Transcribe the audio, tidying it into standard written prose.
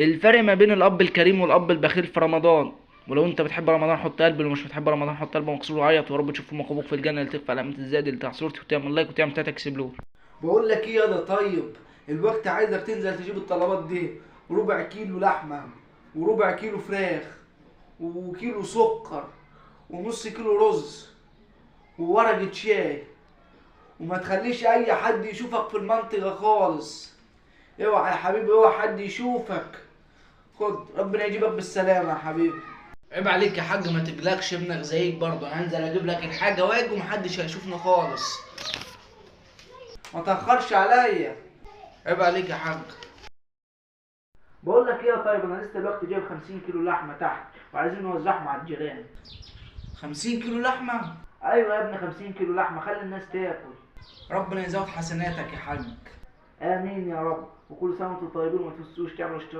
الفرق ما بين الاب الكريم والاب البخيل في رمضان. ولو انت بتحب رمضان حط قلب، ولو مش بتحب رمضان حط قلب مكسور وعيط، ورب تشوف مقبوق في الجنه اللي تخفى علامه الزاد اللي تحت صورتي، وتعمل لايك وتعمل تاتا اكسبلور. بقول لك ايه يا ده طيب، الوقت عايزك تنزل تجيب الطلبات دي، ربع كيلو لحمه، وربع كيلو فراخ، وكيلو سكر، ونص كيلو رز، وورقة شاي، وما تخليش اي حد يشوفك في المنطقة خالص. اوعى يا حبيبي، اوعى حد يشوفك. خد، ربنا يجيبك بالسلامة يا حبيبي. عيب عليك يا حاج، ما تقلقش، ابنك زيك برضه. انا هنزل اجيب لك الحاجه واجي ومحدش هيشوفنا خالص. ما تأخرش عليا. عيب عليك يا حاج. بقول لك ايه يا طيب، انا لسه دلوقتي جايب 50 كيلو لحمة تحت، وعايزين نوزعهم على الجيران. 50 كيلو لحمه؟ ايوه يا ابني، 50 كيلو لحمة، خلي الناس تاكل. ربنا يزود حسناتك يا حاج. امين يا رب، وكل سنة وانتم طيبين، وما تنسوش تعملوا اشتراك